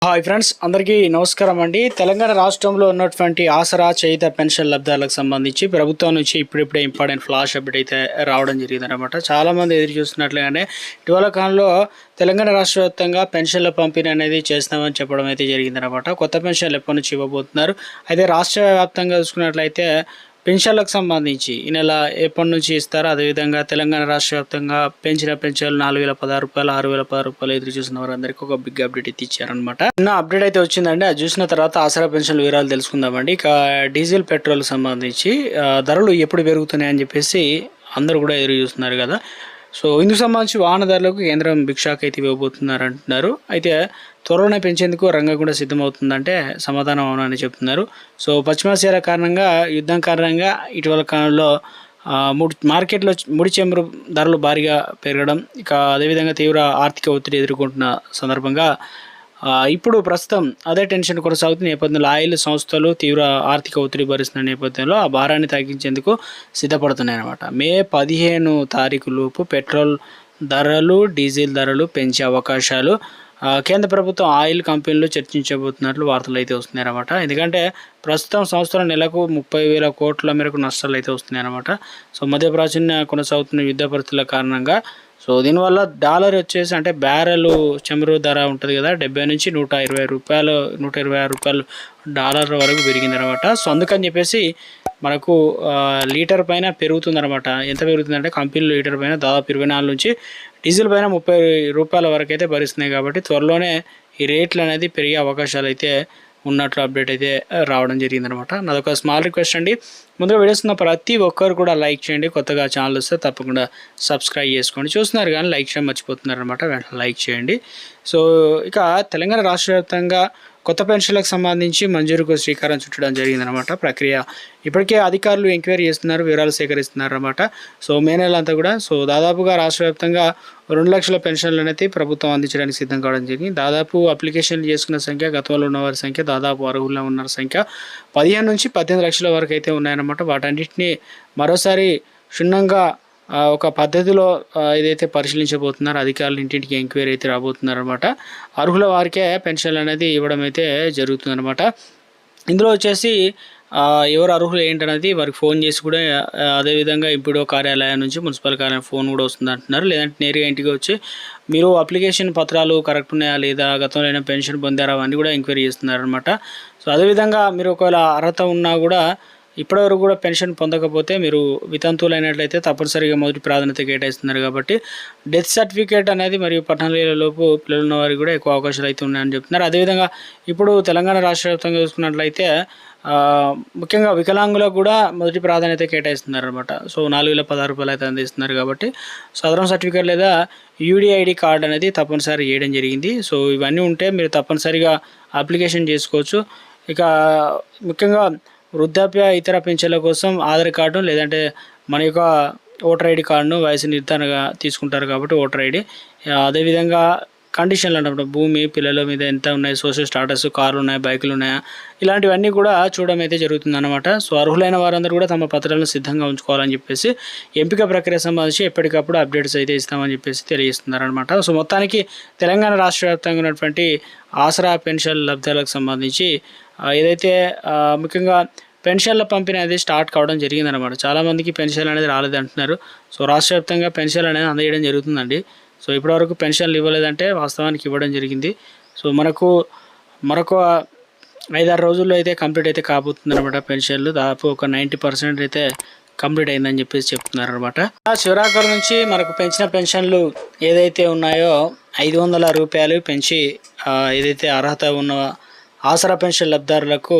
Hi friends, అందరికీ నమస్కారం అండి. తెలంగాణ రాష్ట్రంలో ఉన్నటువంటి ఆసరా చేయుత పెన్షన్ లబ్ధాలకు సంబంధించి ప్రభుత్వం నుంచి ఇప్పుడిప్పుడే ఇంపార్టెంట్ ఫ్లాష్ అప్డేట్ అయితే రావడం జరిగిందనమాట. చాలామంది ఎదురు చూస్తున్నట్లుగానే ఇటీవల కాలంలో తెలంగాణ రాష్ట్ర వ్యాప్తంగా పెన్షన్ల పంపిణీ అనేది చేస్తామని చెప్పడం అయితే జరిగిందనమాట. కొత్త పెన్షన్లు ఎప్పటి నుంచి ఇవ్వబోతున్నారు. అయితే రాష్ట్ర వ్యాప్తంగా చూసుకున్నట్లయితే పెన్షన్లకు సంబంధించి ఈ నెల ఎప్పటి నుంచి ఇస్తారో, అదేవిధంగా తెలంగాణ రాష్ట్ర వ్యాప్తంగా పెంచిన పెన్షన్లు 4,016 రూపాయలు, 6,016 రూపాయలు ఎదురు చూసిన వారందరికీ ఒక బిగ్ అప్డేట్ అయితే ఇచ్చారనమాట. చిన్న అప్డేట్ అయితే వచ్చిందండి. అది చూసిన తర్వాత ఆసరా పెన్షన్ల వివరాలు తెలుసుకుందామండి. ఇక డీజిల్ పెట్రోల్ సంబంధించి ధరలు ఎప్పుడు పెరుగుతున్నాయని చెప్పేసి అందరూ కూడా ఎదురు చూస్తున్నారు కదా. సో ఇందుకు సంబంధించి వాహనదారులకు కేంద్రం భిక్షాక్ అయితే ఇవ్వబోతున్నారు అంటున్నారు. అయితే త్వరలోనే పెంచేందుకు రంగం కూడా సిద్ధమవుతుందంటే సమాధానం అవునని చెప్తున్నారు. సో పశ్చిమాసియాల కారణంగా, యుద్ధం కారణంగా ఇటీవల కాలంలో మార్కెట్లో ముడి చమురు ధరలు భారీగా పెరగడం, ఇక అదేవిధంగా తీవ్ర ఆర్థిక ఒత్తిడి ఎదుర్కొంటున్న సందర్భంగా ఇప్పుడు ప్రస్తుతం అదే టెన్షన్ కొనసాగుతున్న నేపథ్యంలో ఆయిల్ సంస్థలు తీవ్ర ఆర్థిక ఒత్తిడి భరిస్తున్న నేపథ్యంలో ఆ భారాన్ని తగ్గించేందుకు సిద్ధపడుతున్నాయన్నమాట. మే 15 తారీఖు లోపు పెట్రోల్ ధరలు, డీజిల్ ధరలు పెంచే అవకాశాలు కేంద్ర ప్రభుత్వం ఆయిల్ కంపెనీలు చర్చించబోతున్నట్లు వార్తలు అయితే వస్తున్నాయన్నమాట. ఎందుకంటే ప్రస్తుతం సంవత్సరం నెలకు 30,000 కోట్ల మేరకు నష్టాలు అయితే వస్తున్నాయన్నమాట. సో మధ్యప్రాచ్యం కొనసాగుతున్న యుద్ధ పరిస్థితుల కారణంగా సో దీనివల్ల డాలర్ వచ్చేసి, అంటే బ్యారెల్ చమురు ధర ఉంటుంది కదా, 70 నుంచి 120 రూపాయలు, 126 రూపాయలు డాలర్ వరకు పెరిగిందనమాట. సో అందుకని చెప్పేసి మనకు లీటర్ పైన పెరుగుతుందనమాట. ఎంత పెరుగుతుందంటే కంపెనీలు లీటర్ పైన దాదాపు 24 నుంచి, డీజిల్ పైన 30 రూపాయల వరకు అయితే భరిస్తున్నాయి. కాబట్టి త్వరలోనే ఈ రేట్లు అనేది పెరిగే అవకాశాలు అయితే ఉన్నట్లు అప్డేట్ అయితే రావడం జరిగిందనమాట. నాదొక స్మాల్ రిక్వెస్ట్ అండి, ముందుగా వీడియోస్ ఉన్న ప్రతి ఒక్కరు కూడా లైక్ చేయండి. కొత్తగా ఛానల్ వస్తే తప్పకుండా సబ్స్క్రైబ్ చేసుకోండి. చూస్తున్నారు కానీ లైక్ చేయడం మర్చిపోతున్నారు అనమాట, వెంటనే లైక్ చేయండి. సో ఇక తెలంగాణ రాష్ట్ర వ్యాప్తంగా కొత్త పెన్షన్లకు సంబంధించి మంజూరుకు శ్రీకారం చుట్టడం జరిగిందనమాట. ప్రక్రియ ఇప్పటికే అధికారులు ఎంక్వైరీ చేస్తున్నారు, వివరాలు సేకరిస్తున్నారు అనమాట. సో మే నెల అంతా కూడా సో దాదాపుగా రాష్ట్ర వ్యాప్తంగా 2 లక్షల పెన్షన్లు అనేది ప్రభుత్వం అందించడానికి సిద్ధం కావడం జరిగింది. దాదాపు అప్లికేషన్లు చేసుకున్న సంఖ్య, గతంలో ఉన్నవారి సంఖ్య, దాదాపు అర్హుల్లో ఉన్న సంఖ్య 15 నుంచి 18 లక్షల వరకు అయితే ఉన్నాయన్నమాట. వాటన్నిటిని మరోసారి క్షుణ్ణంగా ఒక పద్ధతిలో ఏదైతే పరిశీలించబోతున్నారో అధికారులు ఇంటింటికి ఎంక్వైరీ అయితే రాబోతున్నారు అనమాట. అర్హుల వారికే పెన్షన్లు అనేది ఇవ్వడం అయితే జరుగుతుందన్నమాట. ఇందులో వచ్చేసి ఎవరు అర్హులు ఏంటనేది వారికి ఫోన్ చేసి కూడా, అదేవిధంగా ఇప్పుడు కార్యాలయం నుంచి మున్సిపల్ కార్యాలయం ఫోన్ కూడా వస్తుంది అంటున్నారు. లేదంటే నేరుగా ఇంటికి వచ్చి మీరు అప్లికేషన్ పత్రాలు కరెక్ట్ ఉన్నాయా లేదా, గతంలో అయినా పెన్షన్ పొందారా అవన్నీ కూడా ఎంక్వైరీ చేస్తున్నారు అనమాట. సో అదేవిధంగా మీరు ఒకవేళ అర్హత ఉన్నా కూడా ఇప్పటివరకు కూడా పెన్షన్ పొందకపోతే మీరు వితంతువులైనట్లయితే తప్పనిసరిగా మొదటి ప్రాధాన్యత కేటాయిస్తున్నారు. కాబట్టి డెత్ సర్టిఫికేట్ అనేది మరియు 18 ఏళ్ల లోపు పిల్లలు ఉన్న వారికి కూడా ఎక్కువ అవకాశాలు అయితే ఉన్నాయని చెప్తున్నారు. అదేవిధంగా ఇప్పుడు తెలంగాణ రాష్ట్ర వ్యాప్తంగా చూసుకున్నట్లయితే ముఖ్యంగా వికలాంగులకు కూడా మొదటి ప్రాధాన్యత కేటాయిస్తున్నారు అనమాట. సో 4,016 రూపాయలు అయితే అందిస్తున్నారు. కాబట్టి సదరం సర్టిఫికేట్ లేదా యూడిఐడి కార్డ్ అనేది తప్పనిసరి చేయడం జరిగింది. సో ఇవన్నీ ఉంటే మీరు తప్పనిసరిగా అప్లికేషన్ చేసుకోవచ్చు. ఇక ముఖ్యంగా వృద్ధాప్య ఇతర పెన్షన్ల కోసం ఆధార్ కార్డు లేదంటే మన యొక్క ఓటర్ ఐడి కార్డును వయసు నిర్ధారణగా తీసుకుంటారు. కాబట్టి ఓటర్ ఐడి, అదేవిధంగా కండిషన్లు అన్నప్పుడు భూమి, పిల్లల మీద ఎంత ఉన్నాయి, సోషల్ స్టాటస్, కార్లు ఉన్నాయా, బైకులు ఉన్నాయా, ఇలాంటివన్నీ కూడా చూడడం అయితే జరుగుతుందన్నమాట. సో అర్హులైన వారందరూ కూడా తమ పత్రాలను సిద్ధంగా ఉంచుకోవాలని చెప్పేసి ఎంపిక ప్రక్రియ సంబంధించి ఎప్పటికప్పుడు అప్డేట్స్ అయితే ఇస్తామని చెప్పేసి తెలియజేస్తున్నారనమాట. సో మొత్తానికి తెలంగాణ రాష్ట్ర వ్యాప్తంగా ఉన్నటువంటి ఆసరా పెన్షన్ లబ్ధాలకు సంబంధించి ఏదైతే ముఖ్యంగా పెన్షన్ల పంపిణీ అనేది స్టార్ట్ కావడం జరిగిందనమాట. చాలామందికి పెన్షన్ అనేది రాలేదు అంటున్నారు. సో రాష్ట్ర వ్యాప్తంగా పెన్షన్ అనేది అందజేయడం జరుగుతుందండి. సో ఇప్పటివరకు పెన్షన్లు ఇవ్వలేదంటే వాస్తవానికి ఇవ్వడం జరిగింది. సో మరొక 5-6 రోజుల్లో అయితే కంప్లీట్ అయితే కాబోతుంది అనమాట. పెన్షన్లు దాదాపు ఒక 90% అయితే కంప్లీట్ అయిందని చెప్పేసి చెప్తున్నారు అనమాట. శివరాకర్ నుంచి మనకు పెంచిన పెన్షన్లు ఏదైతే ఉన్నాయో 500 రూపాయలు పెంచి ఏదైతే అర్హత ఉన్న ఆసరా పెన్షన్ లబ్ధారులకు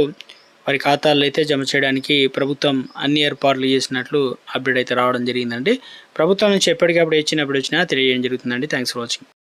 వారి ఖాతాల్లో అయితే జమ చేయడానికి ప్రభుత్వం అన్ని ఏర్పాట్లు చేసినట్లు అప్డేట్ అయితే రావడం జరిగిందండి. ప్రభుత్వం నుంచి ఎప్పటికప్పుడు ఇచ్చినప్పుడు వచ్చినా తెలియజేయడం జరుగుతుందండి. Thanks for watching.